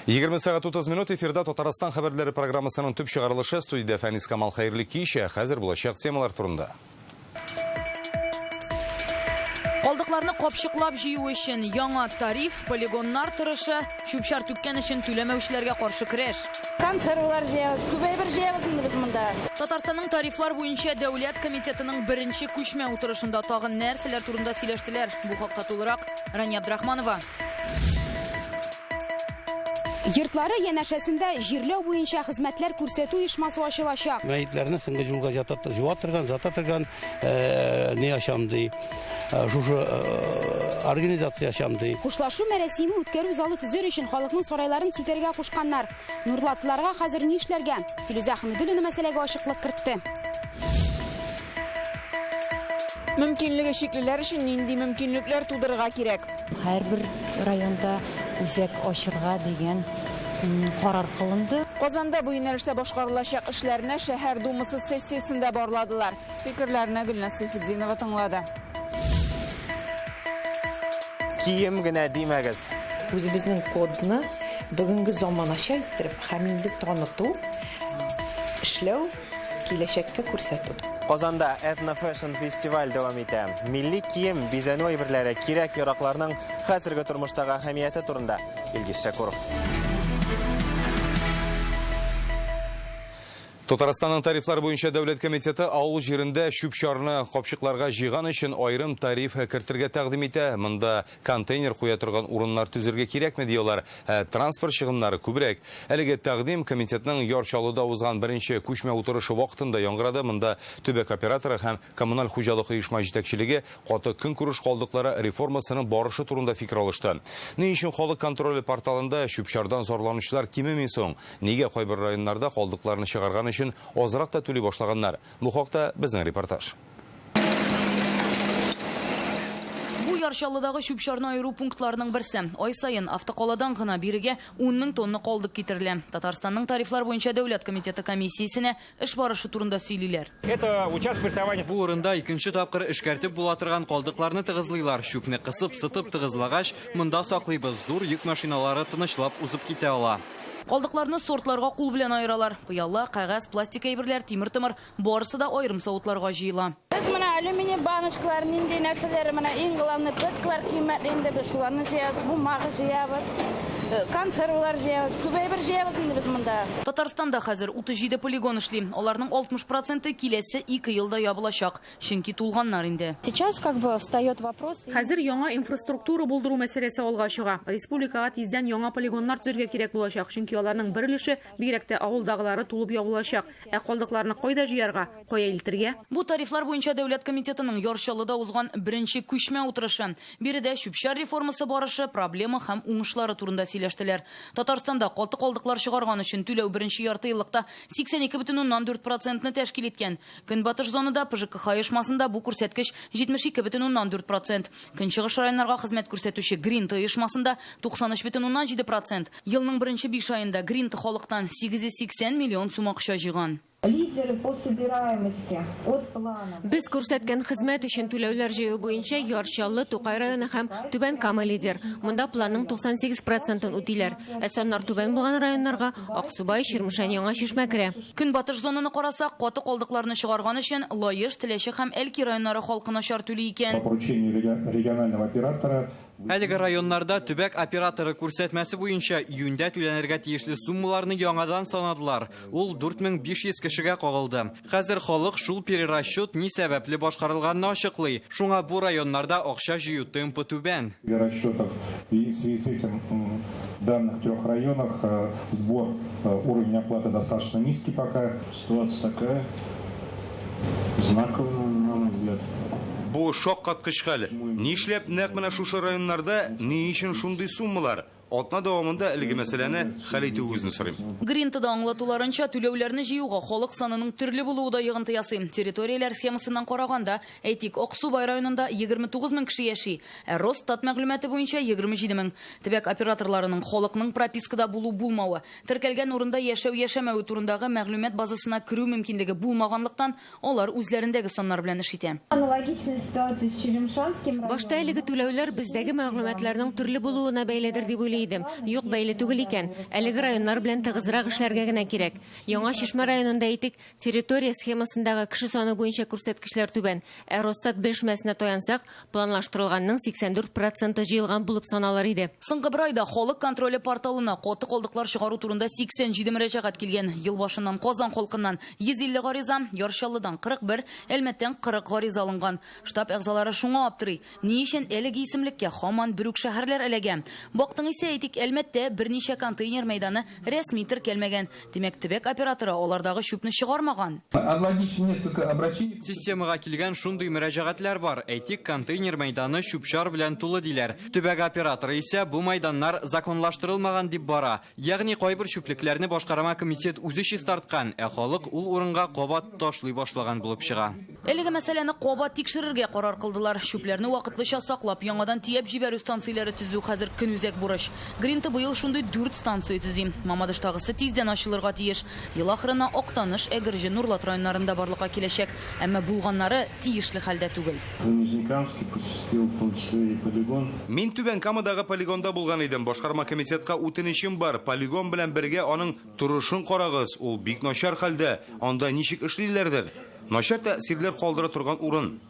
20 сағат 30 минут эфирда Татарстан хабарлары программасының түп шығарылышы студияда Фәнис Камал Хайырлы кеше, хәзер болашақ темалар турында. Қалдықларны қопшықлап жию үшін яңа тариф, полигоннар тұрышы, шүпшар түккен үшін төлемеушілерге қаршы күреш. Консервалар жиябыз, көбейбір жиябыз біз мұнда. Татарстанның тарифлар бойынша Дәулет комитетінің бірінші күшме отырышында тағын нәрселер турында сөйлештілер. Бұл хақта толығырақ Рания Абдрахманова. Йортлары янәшәсендә җирләү буенча хезмәтләр күрсәтү оешмасы ачылачак. Мәйетләрне соңгы җылга зата торган не ашамды. Шушы организация ашамды. Хушлашу мәрәсиме үткәрү залы төзер өчен халыкның сарайларын сүтәргә кушканнар. Нурлатларга хәзер ни эшләргә? Филүзә Хәмидуллина мәсьәләгә ачыклык кертте. Мөмкинлеге шиклеләр өчен нинди мөмкинлекләр тудырырга кирәк? Һәрбер районда үзәк ачырга дигән карар кылынды. Казанда бу юнәлештә башкарылачак эшләрне шәһәр думасы сессиясендә барладылар. Фикерләрне Гөлназ Сәйфетдинова тыңлады. Кием генә димәгез. Үзебезнең кодны бүгенге заманаша иттереп һәм инде таныту, эшләү, киләчәккә күрсәтү. Казанда этно-фэшн фестиваль дәвам итә. Милли кием, бизәнү әйберләре, кирәк-яракларның хәзерге тормыштагы әһәмияте турында Илгиз Шәкуров. Татарстанның тарифлар буенча Дәүләт комитеты авыл җирендә шүпшарны капчыкларга җыйган өчен аерым тариф кертергә тәкъдим итә. Монда контейнер куя торган урыннар төзергә кирәкме диyorlar. Транспорт чыгымнары күбрәк. Әлеге тәкъдим комитетның Ярчалуда узган беренче күчмә утырышы вакытында яңгырады. Монда төбәк операторы һәм коммуналь хуҗалык оешма җитәкчелеге каты көнкүреш калдыклары реформасының барышы турында фикер алышты. Ни өчен халык контроле порталында шүпшардан зарланучылар кимеми соң? Нигә кайбер районнарда калдыкларны чыгарган өчен азрак та түли башлаганнар? Бу хакта безнең репортаж. Бу Ярчалыдагы шүпшарны айыру пунктларының берсе. Ай сайын автоколадан гына бирегә 10 000 тонна калдык китерелә. Татарстанның тарифлар буенча Дәүләт комитеты комиссиясенә эш барышы турында сөйлиләр. Бу урында икенче тапкыр эшкәртеп була торган калдыкларны тыгызлыйлар. Шүпне кысып, сытып тыгызлагач, монда саклыйбыз. Зур йөк машиналары тынычлап узып китә ала. Калдыкларны сортларга кул белән айыралар. Пыялла, кагаз, пластик әйберләр, тимер-тимер, барысы да аерым савытларга җыела. Без менә алюминий баночкалар, нинди нәрсәләр, менә иң главный пыткалар, кыйммәтле инде без шуларны җыябыз, бумага җыябыз, консервалар җыябыз, күбәйбер җыябыз инде без монда. Татарстанда хәзер 37 полигон эшли. Аларның 60% киләсе 2 елда ябылачак. Чөнки тулганнар инде. Сейчас встает вопрос. Хәзер яңа инфраструктура булдыру мәсьәләсе алга чыга. Республикага тиздән яңа полигоннар төзергә кирәк булачак. Чөнки аларның бер өлеше бигрәк тә авылдагылары тулып ябылачак. Калдыкларны кайда җыярга, кая илтергә? Бу тарифлар буенча Дәүләт комитетының Ярчалыда узган беренче күчмә утырышы. Биредә шүпшар реформасы барышы, проблема һәм уңышлары турында сөйләштеләр. Татарстанда каты калдыклар чыгарган өчен түләү беренче ярты еллыкта 82,4% тәшкил иткән. Көнбатыш зонада ПЖКХ оешмасында бу күрсәткеч 72,4%. Көнчыгыш районнарга хезмәт күрсәтүче Гринт оешмасында 93,7%. Елның беренче 5 айында Гринт халыктан 880 миллион сум акча җыйган. Лидеры по собираемости от плана. Без күрсәткән хезмәт өчен түләүләр җыю буенча Ярчаллы, Тукай районы һәм Түбән Кама лидер. Монда планның 98% үтиләр. Саннар түбән булган районнарга Аксубай, Чирмешән, Яңа Чишмә керә. Көнбатыш зонаны карасак, каты калдыкларны чыгарган өчен Лаеш, Теләче һәм Әлки районнары халкы начар түли икән. По поручению регионального оператора Әлеге районнарда төбәк операторы күрсәтмәсе буенча июньдә түләнергә тиешле суммаларны яңадан санадылар. Ул 4500 кешегә кагылды. Хәзер халык шул перерасчет ни сәбәпле башкарылганны ачыклый. Шуңа бу районнарда акча җыю темпы түбән. Расчетов и в связи с этим в данных 3 районах сбор уровня оплаты достаточно низкий пока. Ситуация такая знаковая, на мой взгляд. Бу шаккаткыч хәл. Нишләп нәкъ менә шушы районнарда ни өчен шундый суммалар? Атна дәвамында әлеге мәсьәләне хәл итүегезне сорыйм. Гринтада аңлатуларынча түләүләрне җыюга халык санының төрле булуы да йогынты ясый. Территорияләр схемасыннан караганда, әйтик, Аксубай районында 29 000 кеше яши, Росстат мәгълүматы буенча 27 000. Төбәк операторларының халыкның пропискада булу-булмавы, теркәлгән урында яшәү-яшәмәү турындагы мәгълүмат базасына керү мөмкинлеге булмаганлыктан, алар үзләрендәге саннар белән эш итә. Аналогичная ситуация с Черемшанским районом. Башта әлеге түләүләр бездәге мәгълүматларның төрле булуына бәйледер дип бәйле иде. Юк, бәйле түгел икән. Әлеге районнар белән тыгызрак эшләргә генә кирәк. Яңа Шишмә районында әйтик, территория схемасындагы кеше саны буенча күрсәткечләр түбән. Ә Росстат белешмәсенә таянсак, планлаштырылганның 84% җыелган булып саналар иде. Соңгы бер айда халык контроле порталына коты калдыклар чыгару турында 87 мөрәҗәгать килгән. Ел башыннан Казан халкыннан 150 гариза, Яршалыдан 41, Әлмәттән 40 гариза алынган. Штаб әгъзалары шуңа аптырый. Ни өчен әлеге исемлеккә һаман бер үк шәһәрләр эләгә? Бактың исә әйтик, Әлмәттә берничә контейнер мәйданы рәсми теркәлмәгән. Димәк, төбәк операторы алардагы чүпне чыгармаган. Системага килгән шундый мөрәҗәгатьләр бар. Әйтик, контейнер мәйданы чүп-чар белән тулы диләр. Төбәк операторы исә бу мәйданнар законлаштырылмаган дип бара. Ягъни кайбер чүплекләрне башкарма комитет үзе чистарткан, ә халык ул урынга кабат ташлый башлаган булып чыга. Әлеге мәсьәләне кабат тикшерергә карар кылдылар. Чүпләрне вакытлыча саклап, яңадан тиеп җибәрү станцияләре төзү хәзер көнүзәк бурыч. Гринта быел шундый 4 станция төзи. Мамадыштагысы тиздән ачылырга тиеш. Ел ахырына Актаныш, Әгерҗе, Нурлат районнарында барлыкка киләчәк, әмма булганнары тиешле хәлдә түгел. Мин Түбән Камадагы полигонда булган идем. Башкарма комитетка үтенечем бар. Полигон белән бергә аның турышын карагыз. Ул бик начар хәлдә. Анда ничек эшлиләрдер? Начар тәэсирләр калдыра торган урын.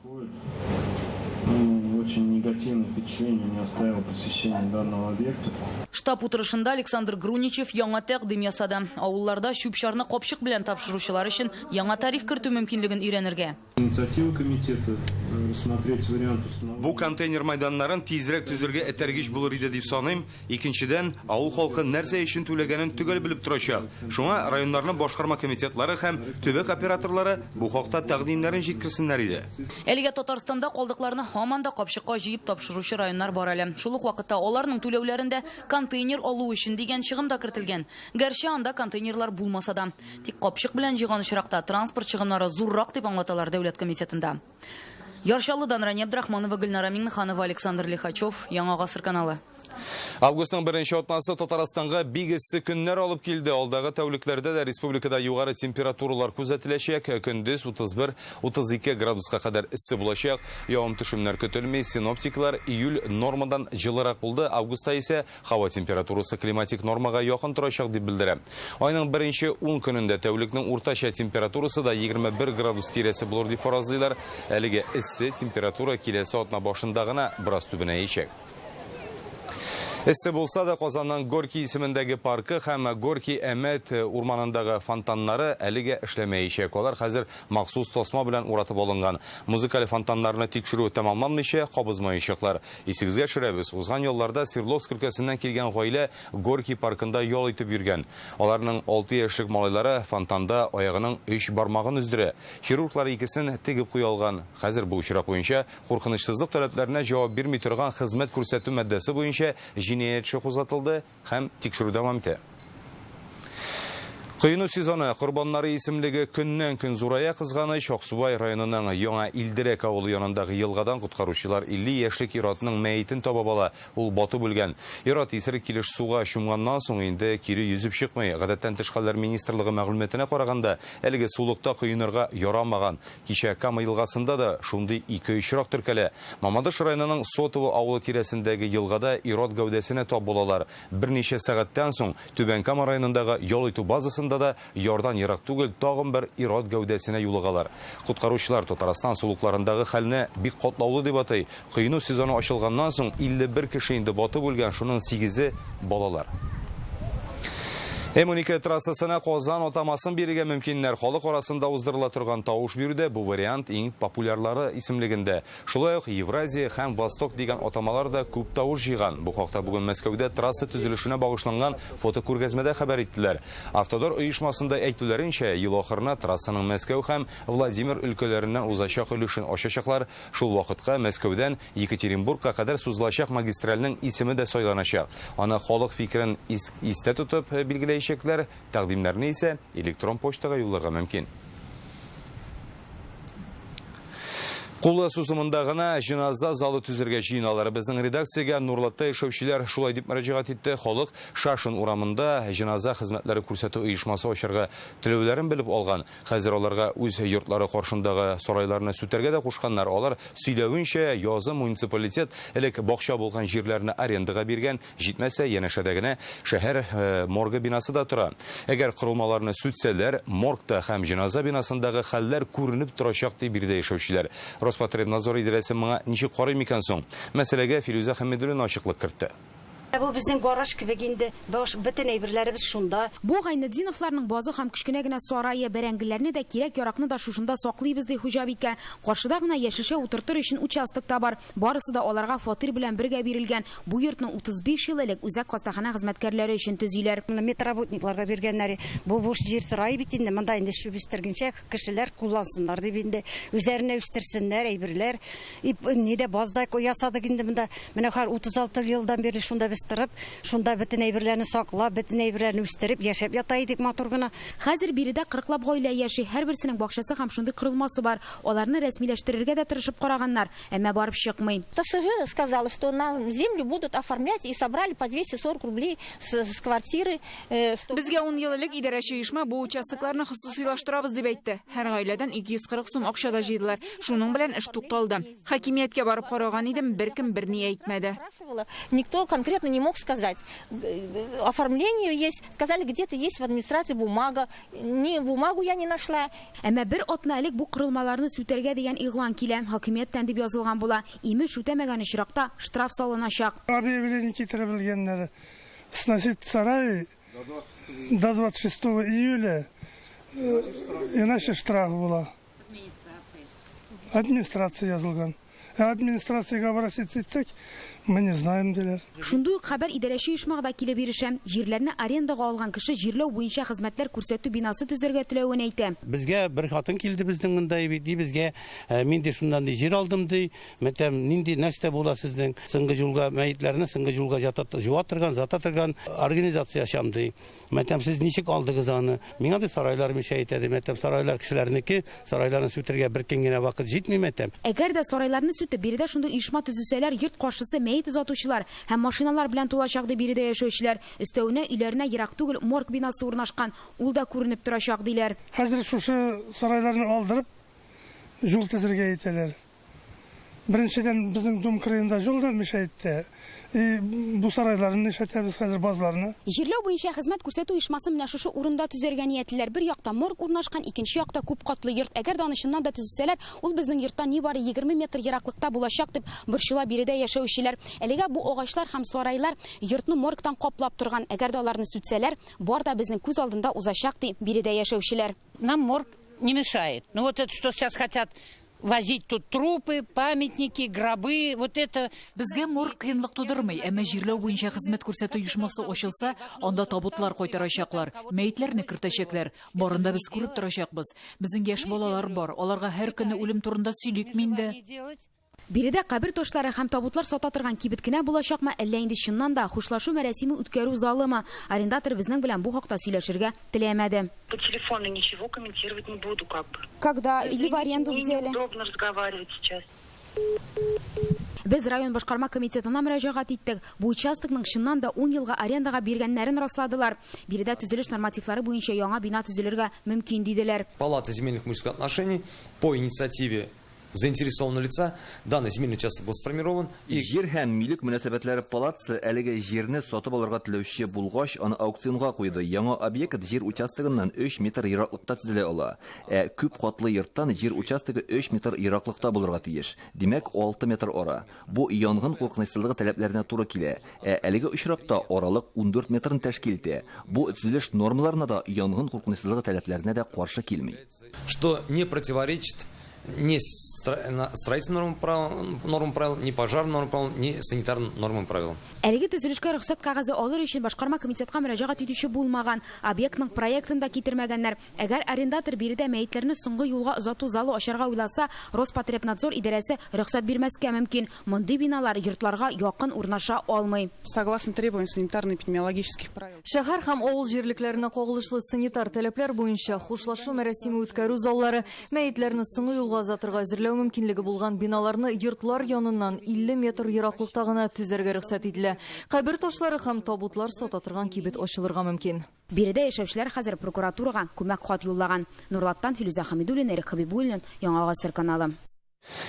Очень негативное впечатление мне оставило посещение данного объекта. Штаб утырышында Александр Груничев яңа тәкъдим ясады. Авылларда чүп-чарны капчык белән тапшыручылар өчен яңа тариф кертү мөмкинлеген өйрәнергә. Инициатива комитета рассмотреть вариант установления. Бу контейнер майданнарын тизрәк төзергә этәргеч булыр иде дип саныйм. Икенчедән, авыл халкы нәрсә өчен түләгәнен түгел белеп торачак. Шуңа районнарны башкарма комитетлары һәм төбәк операторлары бу хакта тәкъдимнәрен җиткерсеннәр иде. Әлегә Татарстанда калдыкларны һаман да капчыкка җыеп тапшыручы районнар бар әле. Шул ук вакытта аларның түләүләрендә контейнер алу өчен дигән чыгым да кертелгән. Гәрчә анда контейнерлар булмаса да, тик капчык белән җыйган очракта транспорт чыгымнары зуррак дип аңлаталар дәүләт комитетында. Яршалыдан Рания Абдрахманова, Гөлнара Миңнеханова, Александр Лихачев, Яңа гасыр каналы. Августның 1-нче атнасы Татарстанга бик эссе көннәр алып килде. Алдагы тәүлекләрдә дә республикада югары температуралар күзәтеләчәк. Көндез 31-32 градуска кадәр эссе булачак. Явым-төшемнәр көтелми. Синоптиклар июль нормадан җылырак булды. Августта исә һава температурасы климатик нормага якын торачак дип белдерә. Айның 1-нче 10 көнендә тәүлекнең уртача температурасы да 21 градус тирәсе булыр дип фаразлыйлар. Әлегә эссе температура киләсе атна башында гына бераз түбәнәячәк. Эссе булса да Казанның Горький исемендәге паркы һәм Горький Әмәт урманындагы фонтаннары әлегә эшләмәячәк. Алар хәзер махсус тасма белән уратып алынган. Музыкаль фонтаннарны тикшерү тәмамланмыйча кабызмаячаклар. Исегезгә төшерәбез. Узган елларда Свердловск өлкәсеннән килгән гаилә Горький паркында ял итеп йөргән. Аларның 6 яшьлек малайлары фонтанда аягының 3 бармагын үздерә. Хирурглар икесен тегеп куя алган. Хәзер бу очрак буенча куркынычсызлык таләпләренә җавап бирми торган хезмәт күрсәтү маддәсе буенча җинаятьче кузгатылды һәм тикшерү дәвам итә. Кыйну сезоны корбаннары исемлеге көннән-көн зурая кызганыч. Аксубай районының Яңа Илдерәк авылы янындагы елгадан куткаручылар 50 яшьлек иротның мәетен табып ала. Ул батып үлгән. Ирот исерек килеш суга чумганнан соң инде кире йөзеп чыкмый. Гадәттән тыш хәлләр министрлыгы мәгълүматына караганда, әлеге сулыкта кыйнырга ярамаган. Кичә Кама елгасында да шундый 2 очрак теркәлә. Мамадыш районының Сотово авылы тирәсендәге елгада ирот гәүдәсенә тап булалар. Берничә сәгатьтән соң Түбән Кама районындагы ял итү базасында да ярдан ерак түгел тагын бер ирот гәүдәсенә юлыгалар. Куткаручылар Татарстан сулыкларындагы хәлне бик катлаулы дип атай. Кыйну сезоны ачылганнан соң 51 кеше инде батып үлгән, шуның 8-е балалар. М12 трассасына Казан атамасын бирергә мөмкиннәр. Халык арасында уздырыла торган тавыш бирүдә бу вариант иң популярлары исемлегендә. Шулай ук Евразия һәм Восток дигән атамалар да күп тавыш җыйган. Бу хакта бүген Мәскәүдә трасса төзелешенә багышланган фотокүргәзмәдә хәбәр иттеләр. Автодор оешмасында әйтүләренчә, ел ахырына трассаның Мәскәү һәм Владимир өлкәләреннән узачак өлешен ачачаклар. Шул вакытка Мәскәүдән Екатеринбургка кадәр сузылачак магистральнең исеме дә сайланачак. Аны халык фикерен истә тотып билгеләй тәкъдимнәрне исә электрон почтага юлларга мөмкин. Кулы сузымында гына жиназа залы түзергә җыйналар. Безнең редакциягә Нурлатта эшчеләр шулай дип мөрәҗәгать итте. Халык Шашын урамында жиназа хезмәтләре күрсәтү оешмасы ачарга теләүләрен белеп алган. Хәзер аларга үз йортлары каршындагы сарайларны сүтәргә дә кушканнар. Алар сөйләвенчә, язы муниципалитет элек бакча булган җирләрне арендага биргән, җитмәсә янәшәдә генә шәһәр моргы бинасы да тора. Әгәр корылмаларны сүтсәләр, моргта һәм жиназа бинасындагы хәлләр күренеп торачак дип бирде яшәүчеләр. Роспотребнадзор идарәсе моңа ничек карый микән соң? Мәсьәләгә Фирүзә Хәмидуллина ачыклык кертте. Бу безнең гараж кебек инде, бөтен әйберләребез шунда. Бу Гайнетдиновларның базы һәм кечкенә генә сарае, бәрәңгеләрне дә кирәк яракны да шушында саклыйбыз ди хуҗабикә. Каршыда гына яшешә утыртыр өчен участок та бар. Барысы да аларга фатир белән бергә бирелгән. Бу йортны 35 ел элек үзәк хастахана хезмәткәрләре өчен төзиләр. Медработникларга биргәннәр. Бу буш җир сарай бит инде, монда инде шул үстергәнчә кешеләр куллансыннар дип инде үзләренә үстерсеннәр, әйберләр. Нидә базда ясадык инде монда. Менә 36 елдан бери шунда без торып, шунда бөтен әйберләрне саклап, бөтен әйберләрне үстереп яшәп ята идек матур гына. Хәзер биредә 40лап гаилә яши, һәрберсенең бакчасы һәм шундый корылмасы бар. Аларны рәсмиләштерергә дә тырышып караганнар, әмма барып чыкмый. ТСЖ сказала, что на землю будут оформлять и собрали по 240 рублей с квартиры. Безгә 10 ел элек идарәче оешма бу участокларны хосусыйлаштырабыз дип әйтте. Һәр гаиләдән 240 сум акча да җыйдылар. Шуның белән эш тукталды. Хакимияткә барып караган идем, беркем берни әйтмәде. Никто конкретно не мог сказать. Оформление есть. Сказали, где-то есть в администрации бумага. Ни бумагу я не нашла. Әмма бер атна элек бу корылмаларны сүтәргә дигән игълан килә. Хакимияттән дип язылган була. Имеш үтәмәгән очракта штраф салыначак. Объявление китереп белгәннәр. Сносить сарай до 26 июля. Иначе штраф була. Администрация язылган. Администрациягә обратиться итсәк, мы не знаем диләр. Шундый ук хәбәр идарәче оешмага килеп ирешә. Җирләрне арендага алган кеше җирләү буенча хезмәтләр күрсәтү бинасы төзергә теләвен әйтә. Безгә бер хатын килде безнең монда ди безгә, мин дә шуннан җир алдым ди. Мәтәм нинди нәрсә була сезнең соңгы юлга мәйетләрне соңгы юлга җуатырган, зататырган организация ачам ди. Мәтәм сез ничек алдыгыз аны? Миңа да сарайлар мишә әйтә, мәтәм сарайлар кешеләрнеке, сарайларны сүтәргә бер көн генә вакыт җитми мәтәм. Әгәр дә сарайларны сүтеп биредә шундый оешма төзүсәләр, йорт каршысы мәйет озатучылар һәм машиналар белән тулачак дип биредә яшәүчеләр. Өстәвенә өйләренә ерак түгел морг бинасы урнашкан. Ул да күренеп торачак диләр. Хәзер шушы сарайларны алдырып, юл төзергә әйтәләр. Беренчедән безнең Дом краенда юл да мишә итте. Бу сарайларны эшләтәбез хәзер базларны. Җирләү буенча хезмәт күрсәтү оешмасы менә шушы урында төзергә ниятләр. Бер якта морг урнашкан, икенче якта күп катлы йорт. Әгәр дә анышыннан да төзсәләр, ул безнең йорттан нибары 20 метр ераклыкта булачак дип борчыла биредә яшәүчеләр. Әлегә бу агачлар һәм сарайлар йортны моргтан каплап торган. Әгәр дә аларны сүтсәләр, бар да безнең күз алдында узачак дип биредә яшәүчеләр. Нам морг не мешает. Но вот это, что сейчас хотят возить тут трупы, памятники, гробы, вот это. Безгә морг кыенлык тудырмый, әмма җирләү буенча хезмәт күрсәтү оешмасы ачылса, анда табутлар кайтарачаклар, мәйетләрне кертәчәкләр. Барында без күреп торачакбыз. Безнең яшь балалар бар, аларга һәр көнне үлем турында сөйлик миндә. Биредә кабер ташлары һәм табутлар сата торган кибеткенә булачакмы, әллә инде чыннан да хушлашу мәрәсиме үткәрү залымы? Арендатор безнең белән бу хакта сөйләшергә теләмәде. По телефону ничего комментировать не буду, как бы. Когда или в аренду взяли? Неудобно разговаривать сейчас. Без район башкарма комитетына мөрәҗәгать иттек. Бу участокның чыннан да 10 елга арендага биргәннәрен расладылар. Биредә төзелеш нормативлары буенча яңа бина төзелергә мөмкин диделәр. Палата земельных имущественных отношений по инициативе заинтересованного лица данный земельный участок был сформирован. Җир һәм милек мөнәсәбәтләре палатасы әлеге җирне сатып алырга теләүче булгач, аны аукционга куйды. Яңа объект җир участогыннан 3 метр ераклыкта төзелә ала. Күп катлы йорттан җир участогы 3 метр ераклыкта булырга тиеш. Димәк, 6 метр ара. Бу янгын куркынычсызлыгы таләпләренә туры килә. Әлеге очракта аралык 14 метрны тәшкил итә. Бу төзелеш нормаларына да янгын куркынычсызлыгы таләпләренә дә каршы килми. Что не противоречит ни строительным нормам правил, ни пожарным нормам правил, ни санитарным нормам правил. Әлеге төзелешкә рөхсәт кәгазе алыр өчен башкарма комитетка мөрәҗәгать итүче булмаган, объектның проектын да китермәгәннәр. Әгәр арендатор биредә мәйетләрне соңгы юлга озату залы ачарга уйласа, Роспотребнадзор идарәсе рөхсәт бирмәскә мөмкин. Мондый биналар йортларга якын урнаша алмый. Согласно требованиям санитарно-эпидемиологических правил. Шәһәр һәм авыл җирлекләренә кагылышлы санитар таләпләр буенча хушлашу мәрәсиме үткәрү заллары мәйетләрне соңгы юлга узатырга әзерләү мөмкинлеге булган биналарны йортлар яныннан 50 метр ераклыкта гына төзәргә рөхсәт ителә. Кабер ташлары һәм табутлар сата торган кибет ачылырга мөмкин. Биредә яшәүчеләр хәзер прокуратурага күмәк хат юллаган. Нурлаттан Филүзә Хәмидуллина, Эрик Хәбибуллин, Яңа Гасыр каналы.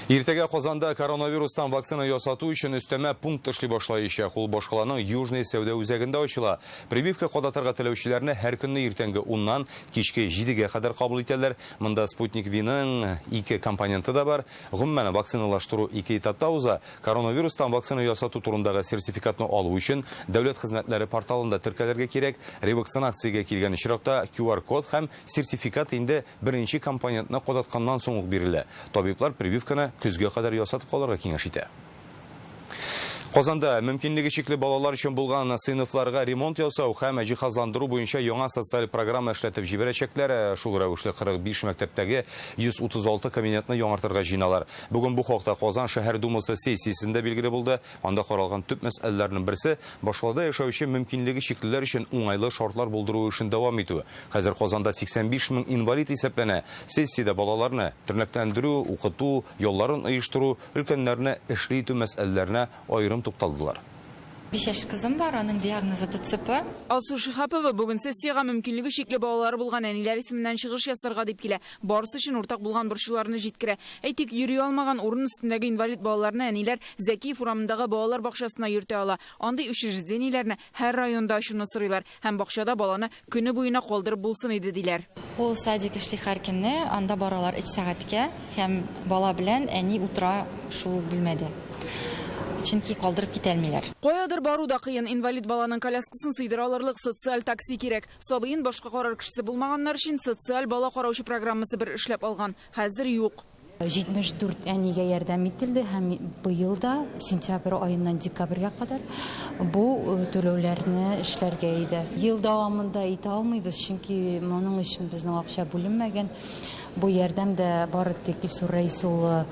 Иртәгә Казанда коронавирустан вакцина ясату өчен өстәмә пункт эшли башлаячак. Ул башкаланың Южный сәүдә үзәгендә ачыла. Прививка кадатырга теләүчеләрне һәр көнне иртәнге 10-нан кичке 7-гә кадәр кабул итәләр. Монда Спутник V-ның 2 компоненты да бар. Гомумән вакциналаштыру 2 этапта уза. Коронавирустан вакцина ясату турындагы сертификатны алу өчен дәүләт хезмәтләре порталында теркәлергә кирәк. Ревакцинациягә килгән очракта QR-код һәм сертификат инде беренче компонентны кадатканнан соң ук бирелә. Табиблар прививка көзгә кадәр ясатып калырга киңәш итә. Казанда мөмкинлеге чикле балалар өчен булган сыйныфларга ремонт ясау һәм җиһазландыру буенча яңа социаль программа эшләтеп җибәрәчәкләр. Шул рәвешле 45 мәктәптәге 136 кабинетны яңартырга җыйналар. Бүген бу хакта Казан шәһәр думасы сессиясендә билгеле булды. Анда каралган төп мәсьәләләрнең берсе башкалада яшәүче мөмкинлеге чиклеләр өчен уңайлы шартлар булдыру өчен дәвам итү. Хәзер Казанда 85 мең инвалид исәпләнә. Сессиядә балаларны тернәкләндерү, укыту, юлларын оештыру, өлкәннәрне эшли итү мәсьәләләренә аерым тукталдылар. 5 яшь кызым бар, аның диагнозы ДЦП. Алсу Шихапова бүген сессияга мөмкинлеге чикле балалары булган әниләр исеменнән чыгыш ясарга дип килә. Барысы өчен уртак булган борчуларны җиткерә. Әйтик, йөри алмаган урын өстендәге инвалид балаларны әниләр Зәкиев урамындагы балалар бакчасына йөртә ала. Андый учреждениеләрне һәр районда ачуны сорыйлар һәм бакчада баланы көне буена калдырып булсын иде диләр. Ул садик эшли һәр көнне, анда баралар 3 сәгатькә һәм бала белән әни утыра шул бүлмәдә. Чөнки калдырып китәлмиләр. Каядыр бару да кыен, инвалид баланың коляскасын сыйдыра алырлык социаль такси кирәк. Сабыйын башка карар кешесе булмаганнар өчен социаль бала караучы программасы бер эшләп алган. Хәзер юк. 74 әнигә ярдәм ителде һәм быел да сентябрь аеннан декабрьгә кадәр бу түләүләрне эшләргә иде. Ел дәвамында итә алмыйбыз, чөнки моның өчен безнең акча бүленмәгән. Бу ярдәм дә бары тик Илсур Рәисулы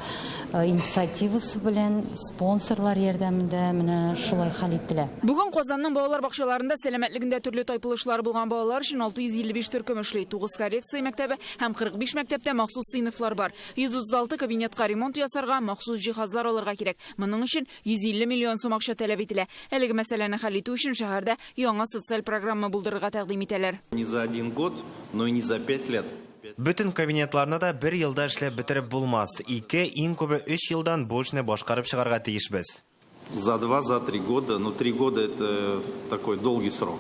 инициативасы белән спонсорлар ярдәмендә менә шулай хәл ителә. Бүген Казанның балалар бакчаларында сәламәтлегендә төрле тайпылышлар булган балалар өчен 655 төркем эшли, 9 коррекция мәктәбе һәм 45 мәктәптә махсус сыйныфлар бар. 136 кабинетка ремонт ясарга махсус җиһазлар алырга кирәк. Моның өчен 150 миллион сум акча таләп ителә. Әлеге мәсьәләне хәл итү өчен шәһәрдә яңа социаль программа булдырырга тәкъдим итәләр. Не за 1 год, но и не за 5 лет. Бүтін кабинетларны да 1 елда эшләп бетереп булмас. 2, иң күбе 3 елдан бу эшне башкарып чыгарга тиешбез. За 2, за 3 года, но 3 года это такой долгий срок.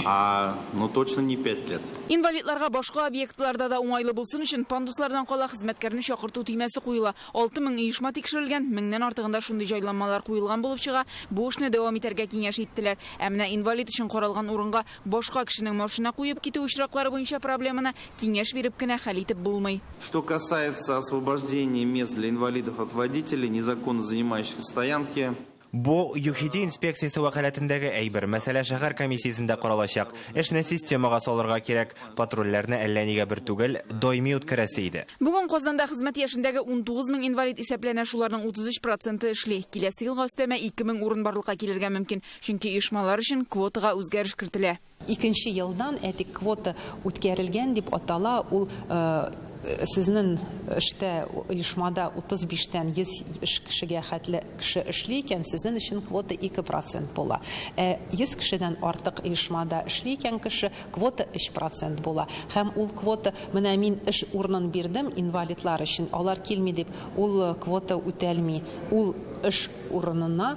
Но точно не 5 лет. Инвалидларга башка объектларда да уңайлы булсын өчен пандуслардан кала хезмәткәрне чакырту тимәсе куела. 6000 оешма тикшерелгән, 1000нән артыгында шундый җайланмалар куелган булып чыга. Бу эшне дәвам итәргә киңәш иттеләр. Ә менә инвалид өчен каралган урынга башка кешенең машина куеп китү очраклары буенча проблеманы киңәш биреп кенә хәл итеп булмый. Что касается освобождения мест для инвалидов от водителей, незаконно занимающих стоянки, Бу ЮХИДИ инспекциясе вәкаләтендәге әйбер мәсьәлә шәһәр комиссиясендә каралачак. Эшне системага салырга кирәк. Патрульләрне әллә нигә бер түгел, даими үткәрәсе иде. Бүген Казанда хезмәт яшендәге 19 мең инвалид исәпләнә, шуларның 33% эшли. Киләсе елга өстәмә 2000 урын барлыкка килергә мөмкин, чөнки оешмалар өчен квотага үзгәреш кертелә. Икенче елдан әтик квота үткәрелгән дип атала, ул сезнең эштә оешмада 35-тән 100 кешегә хәтле кеше эшли икән, сезнең өчен квота 2% була. 100 кешедән артык оешмада эшли икән кеше, квота 3% була. Һәм ул квота, менә мин эш урынын бирдем инвалидлар өчен, алар килми дип, ул квота үтәлми. Ул эш урынына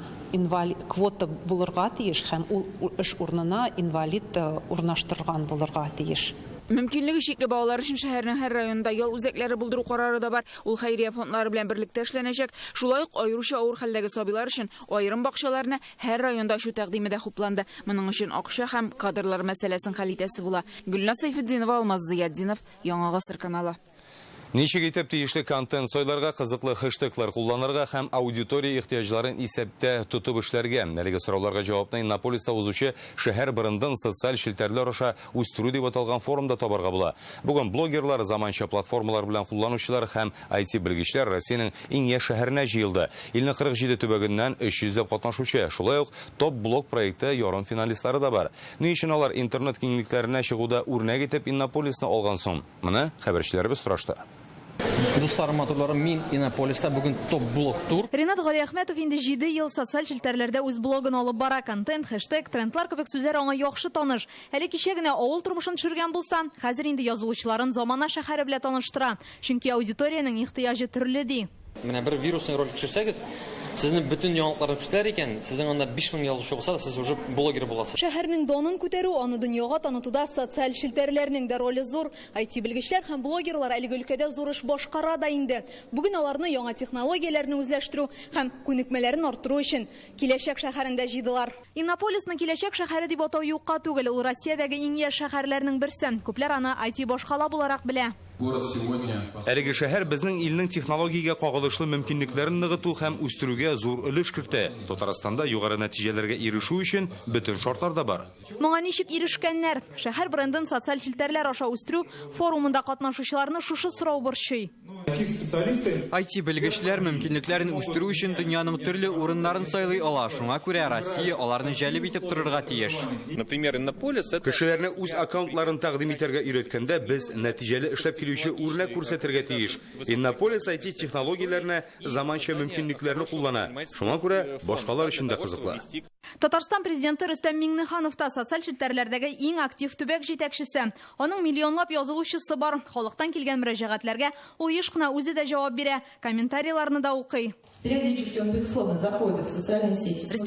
квота булырга тиеш һәм ул эш урынына инвалид урнаштырган булырга тиеш. Мөмкинлеге чикле балалар өчен шәһәрнең һәр районында ял үзәкләре булдыру карары да бар. Ул хәйрия фондлары белән берлектә эшләнәчәк. Шулай ук аеруча авыр хәлдәге сабыйлар өчен аерым бакчаларны һәр районда ачу тәкъдиме дә хупланды. Моның өчен акча һәм кадрлар мәсьәләсен хәл итәсе була. Гөлназ Сайфетдинова, Алмаз Зиятдинов, Яңа Гасыр каналы. Ничек итеп тиешле контент сойларга, кызыклы хэштеглар кулланырга һәм аудитория ихтияҗларын исәптә тотып эшләргә. Әлеге сорауларга җавапны Иннополиста узучы шәһәр брендын социаль челтәрләр аша үстерү дип аталган форумда табарга була. Бүген блогерлар, заманча платформалар белән кулланучылар һәм IT белгечләр Россиянең иң яшь шәһәренә җыелды. Илнең 47 төбәгеннән 300 катнашучы. Шулай ук топ блог проекты ярым финалистлары да бар. Ни өчен алар интернет киңлекләренә чыгуда үрнәк итеп Иннополисны алган соң? Моны хәбәрчеләребез сорашты. Дусларым, матурларым, мин Иннополиста бүген топ-блок тур. Ренат Галиахметов инде 7 ел социаль челтәрләрдә үз блогын алып бара. Контент, хэштег, трендлар кебек сүзләр аңа яхшы таныш. Әле кичә генә авыл тормышын төшергән булса, хәзер инде язылучыларын замана шәһәре белән таныштыра. Чөнки аудиторияның ихтыяҗы төрле ди. Менә бер вирусный ролик төшерсәгез, сезнең бөтен яңалыкларны күрсәтәр икән, сезнең анда 5000 язучы булса, сез уже блогер буласыз. Шәһәрнең данын күтәрү, аны дөньяга танытуда социаль челтәрләрнең дә роле зур. IT-белгечләр һәм блогерлар әлеге өлкәдә зур эш башкара да инде. Бүген аларны яңа технологияләрне үзләштерү һәм күнекмәләрен арттыру өчен киләчәк шәһәрендә җыйдылар. Иннополисның киләчәк шәһәре дип атау юкка түгел, ул Россиядәге иң яшь шәһәрләрнең берсе. Күпләр аны IT башкала буларак белә. Әлеге шәһәр безнең илнең технологиягә кагылышлы мөмкинлекләрен ныгыту һәм үстерүгә зур өлеш кертә. Татарстанда югары нәтиҗәләргә ирешү өчен бөтен шартлар да бар. Моңа ничек ирешкәннәр? Шәһәр брендын социаль челтәрләр аша үстерү форумында катнашучыларны шушы сорау борчый. IT-белгечләр мөмкинлекләрен үстерү өчен дөньяның төрле урыннарын сайлый ала. Шуңа күрә Россия аларны җәлеп итеп торырга тиеш. Например, Иннополис кешеләрне үз аккаунтларын тәкъдим итәргә өйрәткәндә без нәтиҗәле эшләп килүче үрнәк күрсәтергә тиеш. Иннополис IT технологияләрне заманча мөмкинлекләрне куллана. Шуңа күрә башкалар өчен дә кызыклы. Татарстан президенты Рөстәм Миңнеханов та социаль челтәрләрдәге иң актив төбәк җитәкчесе. Аның миллионлап язылучысы бар. Халыктан килгән мөрәҗәгатьләргә ул еш кына үзе дә җавап бирә, комментарийларны да укый. Рөстәм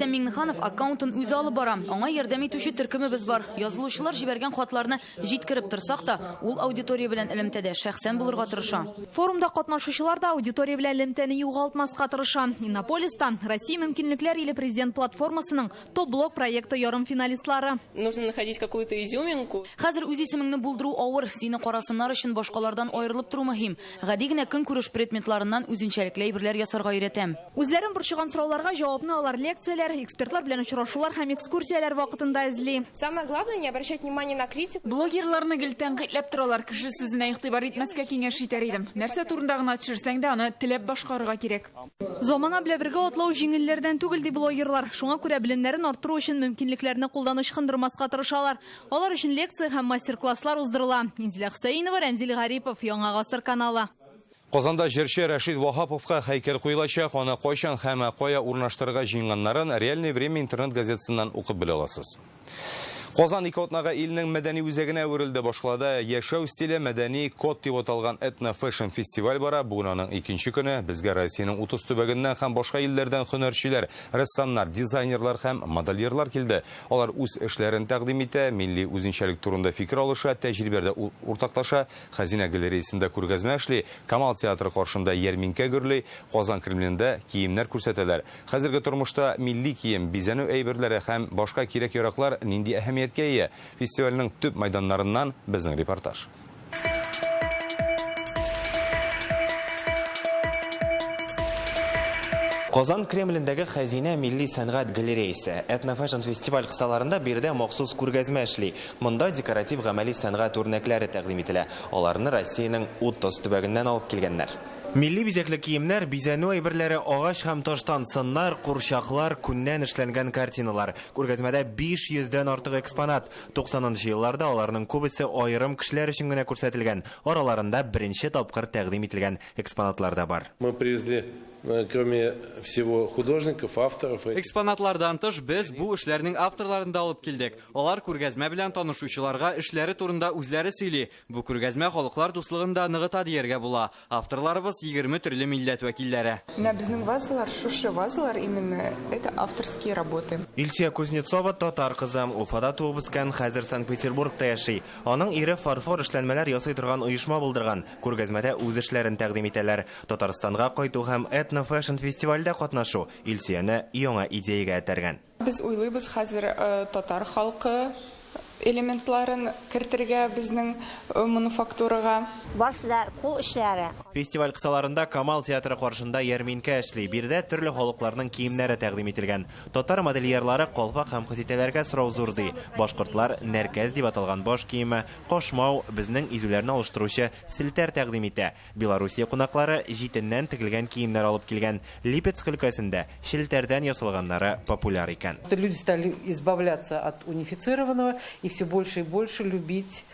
Миңнеханов аккаунтын үзе алып бара. Аңа ярдәм итүче төркемебез бар. Язылучылар җибәргән хатларны җиткереп торсак та, ул аудитория белән элемтәдә шәхсән булырга тырыша. Форумда катнашучылар да аудитория белән элемтәне югалтмаска тырыша. Иннополистан Россия мөмкинлекләр иле президент платформасының топ-блок проекты ярым финалистлары. Нужно находить какую-то изюминку. Хәзер үз исемеңне булдыру авыр, сине карасыннар өчен башкалардан аерылып тору мөһим. Гади генә көнкүреш предметларыннан үзенчәлекле әйберләр ясарга өйрәтәм. Үзләрен борчыган сорауларга җавапны алар лекцияләр, экспертлар белән очрашулар һәм экскурсияләр вакытында эзли. Самое главное не обращать внимания на критику. Блогерларны гел тәнкыйтьләп торалар, кеше сүзенә игътибар итмәскә киңәш итәр идем. Нәрсә турында гына төшерсәң дә, аны теләп башкарырга кирәк. Замана белән бергә атлау җиңелләрдән түгел ди блогерлар. Шуңа күрә белемнәрен арттыру өчен мөмкинлекләрне кулданыш хындырмаска тырышалар. Алар өчен лекция һәм мастер-класслар уздырыла. Инзилә Хөсәйнова, Рәмзил Гарипов, Яңа гасыр каналы. Казанда җырчы Рәшид Ваһаповка һәйкәл куелачак. Аны кайчан һәм кая урнаштырырга җыенганнарын Реальное время интернет газетасыннан укып белә аласыз. Казан ике атнага илнең мәдәни үзәгенә үрелде. Башкалада яшәү стиле мәдәни код дип аталган этно-фэшн фестиваль бара. Бүген аның икенче көне. Безгә Россиянең 30 төбәгеннән һәм башка илләрдән һөнәрчеләр, рәссамнар, дизайнерлар һәм модельерлар килде. Алар үз эшләрен тәкъдим итә, милли үзенчәлек турында фикер алыша, тәҗрибәдә уртаклаша. Хәзинә галереясендә күргәзмә эшли, Камал театры каршында ярминкә гөрли, Казан Кремлендә киемнәр күрсәтәләр. Хәзерге тормышта милли кием, бизәнү әйберләре һәм башка кирәк-яраклар нинди әһәмият фестивальның төп майданнарыннан безнең репортаж. Казан Кремлендәге Хәзинә милли сәнгать галереясе. Этнофэшн фестиваль кысаларында биредә махсус күргәзмә эшли. Монда декоратив гамәли сәнгать үрнәкләре тәкъдим ителә. Аларны Россиянең 30 төбәгеннән алып килгәннәр. Милли бизәкле киемнәр, бизәнү әйберләре, агач һәм таштан сыннар, курчаклар, күннән эшләнгән картиналар. Күргәзмәдә 500дән артык экспонат. 90нчы елларда аларның күбесе аерым кешеләр өчен генә күрсәтелгән. Араларында беренче тапкыр тәкъдим ителгән экспонатлар да бар. Мы привезли, кроме всего художников, авторов. Экспонатлардан тыш без бу эшләрнең авторларын да алып килдек. Алар күргәзмә белән танышучыларга эшләре турында үзләре сөйли. Бу күргәзмә халыклар дуслыгында ныгыта дияргә була. Авторларыбыз 20 төрле милләт вәкилләре. Безнең вазалар, шушы вазалар именно это авторские работы. Илсия Кузнецова татар кызы, Уфада туып үскән, хәзер Санкт-Петербургта яши. Аның ире фарфор эшләнмәләр ясый торган оешма булдырган. Күргәзмәдә үз эшләрен тәкъдим итәләр. Татарстанга кайту һәм этнофэшн фестивальдә катнашу Илсияне яңа идеягә этәргән. Без уйлыйбыз хәзер татар халкы элементларын кертергә безнең мануфактурага. Барсы да кул эшләре. Фестиваль кысаларында Камал театры каршында ярминкә эшли. Бирдә төрле халыкларның киемнәре тәкъдим ителгән. Татар модельерлары калфак һәм хәзитәләргә сорау зур ди. Башкортлар нәркәз дип аталган баш киеме, кашмау, безнең изүләрне алыштыручы селтәр тәкъдим итә. Белоруссия кунаклары җитеннән тегелгән киемнәр алып килгән. Липецк өлкәсендә селтәрдән ясалганнары популяр икән. Люди стали избавляться от унифицированного и все больше и больше любить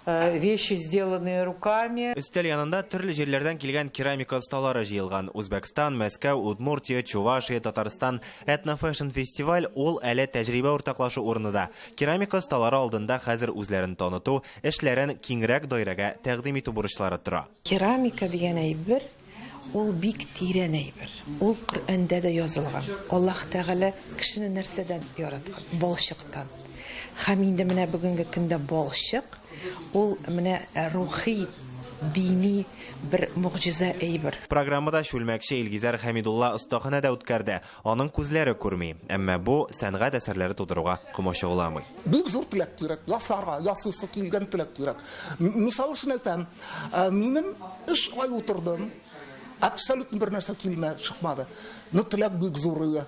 вещи, сделанные руками. Өстәл янында төрле җирләрдән килгән керамика осталары җыелган. Үзбәкстан, Мәскәү, Удмуртия, Чувашия, Татарстан этнофэшн фестиваль ул әле тәҗрибә уртаклашу урынында. Керамика осталары алдында хәзер үзләрен таныту, эшләрен киңрәк даирәгә тәкъдим итү бурычлары тора. Керамика дигән әйбер ул бик тирән әйбер. Ул Коръәндә дә язылган. Аллаһ Тәгалә кешене нәрсәдән яраткан? Балчыктан. Һәм инде менә бүгенге көндә балчык ул менә рухи, дини бер мугҗиза әйбер. Программада Шүлмәкче Илгизәр Хәмидулла остаханә дә үткәрде. Аның күзләре күрми, әмма бу сәнгать әсәрләре тудыруга комачауламый. Бик зур теләк кирәк, ясарга, ясыйсы килгән теләк кирәк. Мисал өчен әйтәм, минем 3 ай утырдым. Абсолютно бер нәрсә килмәде, чыкмады. Но теләк бик зур иде.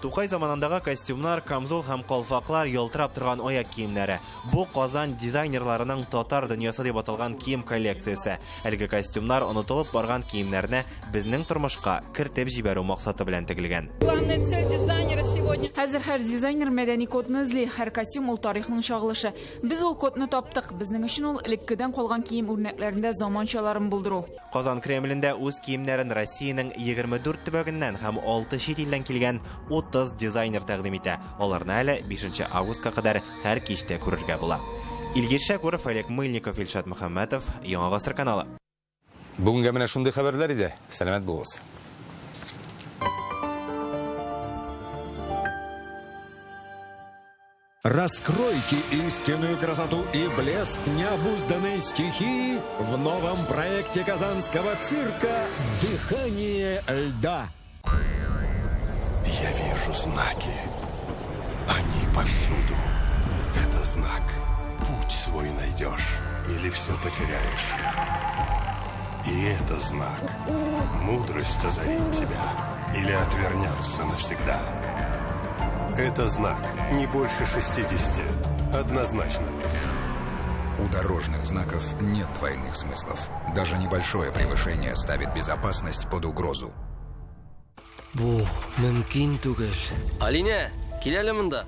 Тукай заманындагы костюмнар, камзол һәм калфаклар ялтырап торган аяк киемнәре. Бу Казан дизайнерларының татар дөньясы дип аталган кием коллекциясе. Әлеге костюмнар онытылып барган киемнәрне безнең тормышка кертеп җибәрү максаты белән тегелгән. Главная цель дизайнера сегодня. Хәзер һәр дизайнер мәдәни кодны эзли, һәр костюм ул тарихның чагылышы. Без ул кодны таптык. Безнең өчен ул элеккедән калган кием үрнәкләрендә заманчаларын булдыру. Казан Кремлендә үз киемнәрен Россиянең 24 төбәгеннән һәм 6 чит илдән килгән 30 дизайнер тәкъдим итә. Аларны әле 5 августка кадәр һәр кичтә күрергә була. Илгиз Шәкүров, Олег Мыльников, Илшат Мөхәммәтов, Яңа гасыр каналы. Бүгенгә менә шундый хәбәрләр иде. Сәламәт булыгыз. Раскройте истинную красоту и блеск необузданной стихии в новом проекте казанского цирка «Дыхание льда». Я вижу знаки. Они повсюду. Это знак. Путь свой найдешь или все потеряешь. И это знак. Мудрость озарит тебя или отвернется навсегда. Это знак не больше 60. Однозначно. У дорожных знаков нет двойных смыслов. Даже небольшое превышение ставит безопасность под угрозу. Бу мөмкин түгел. Алине, кил әле монда.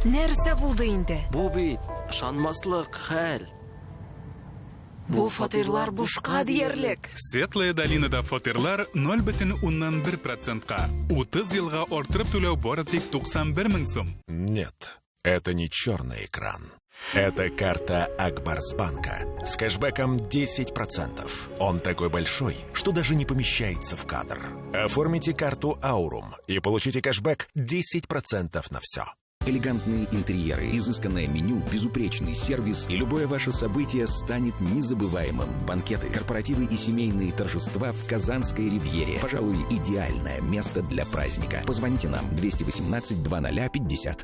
Нәрсә булды инде? Бу бит ышанмаслык хәл. Бу фатирлар бушка диярлек. Светлая долинада фатирлар 0,1%-ка. 30 елга арттырып түләү бары тик 91 мең сум. Нет, это не черный экран. Это карта Акбарсбанка с кэшбэком 10%. Он такой большой, что даже не помещается в кадр. Оформите карту Аурум и получите кэшбэк 10% на все. Элегантные интерьеры, изысканное меню, безупречный сервис и любое ваше событие станет незабываемым. Банкеты, корпоративы и семейные торжества в Казанской ривьере. Пожалуй, идеальное место для праздника. Позвоните нам 218 0050.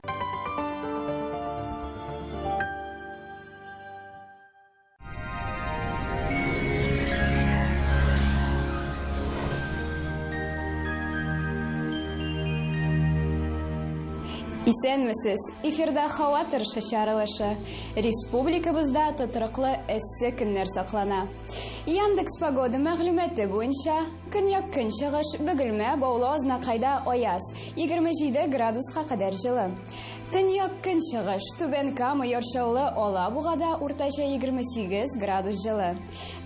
Исәнмесез, эфирда һава торышы чаралышы. Республикабызда тотрыклы эссе көннәр саклана. Яндекс погода мәгълүматы буенча, көньяк-көнчыгыш Бөгелмә, Баулы, Азнакайда аяз 27 градуска кадәр җылы. Төньяк-көнчыгыш Түбән Кама, Яршаулы, Алабугада уртача 28 градус җылы.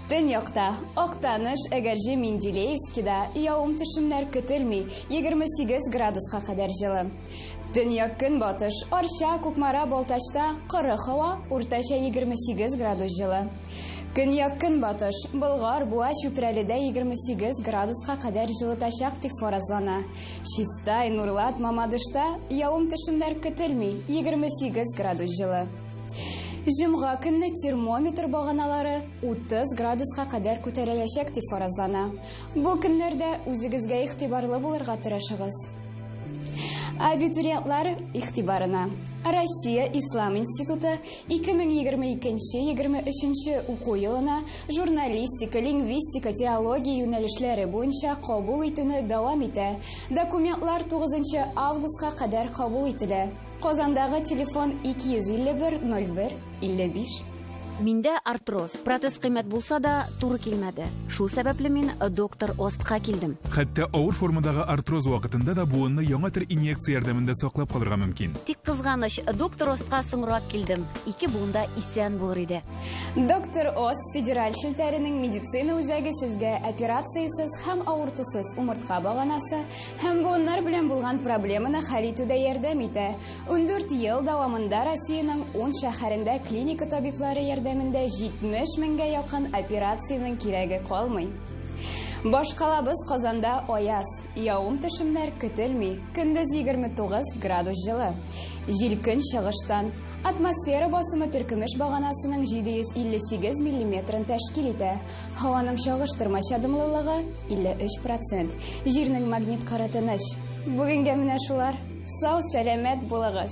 Төньякта Актаныш, Әгәрҗе, Менделеевскида явым-төшемнәр көтелми 28 градуска кадәр җылы. Төньяк-көнбатыш Арча, Кукмара, Балтачта коры һава уртача 28 градус җылы. Көньяк-көнбатыш Болгар, Буа, Чүпрәледә 28 градуска кадәр җылытачак дип фаразлана. Чистай, Нурлат, Мамадышта явым-төшемнәр көтелми 28 градус җылы. Җомга көнне термометр баганалары 30 градуска кадәр күтәреләчәк дип фаразлана. Бу көннәрдә үзегезгә игътибарлы булырга тырышыгыз. Абитуриентлар игътибарына. Россия Ислам институты 2022-23 уку елына журналистика, лингвистика, теология юнәлешләре буенча кабул итүне дәвам итә. Документлар 9 августка кадәр кабул ителә. Казандагы телефон 251 01 55. Миндә артроз. Протез кыйммәт булса да, туры килмәде. Шул сәбәпле мин доктор Остка килдем. Хәтта авыр формадагы артроз вакытында да буынны яңа төр инъекция ярдәмендә саклап калырга мөмкин. Тик кызганыч, доктор Остка соңрак килдем. 2 буында исән булыр иде. Доктор Ост федераль шелтәренең медицина үзәге сезгә операциясыз һәм авыртусыз умыртка баганасы һәм буыннар белән булган проблеманы хәл итүдә ярдәм итә. 14 ел дәвамында Россиянең 10 шәһәрендә клиника табиблары ярдәмендә 70 меңгә якын операциянең кирәге калмый. Башкалабыз Казанда аяз, явым-төшемнәр көтелми, көндез 29 градус жылы. Җилкен чыгыштан, атмосфера басымы төркемеш баганасының 758 миллиметрын тәшкил итә. Һаваның чагыштырмача дымлылыгы 53%. Җирнең магнит кары тыныч. Бүгенгә менә шулар. Сау, сәламәт булыгыз.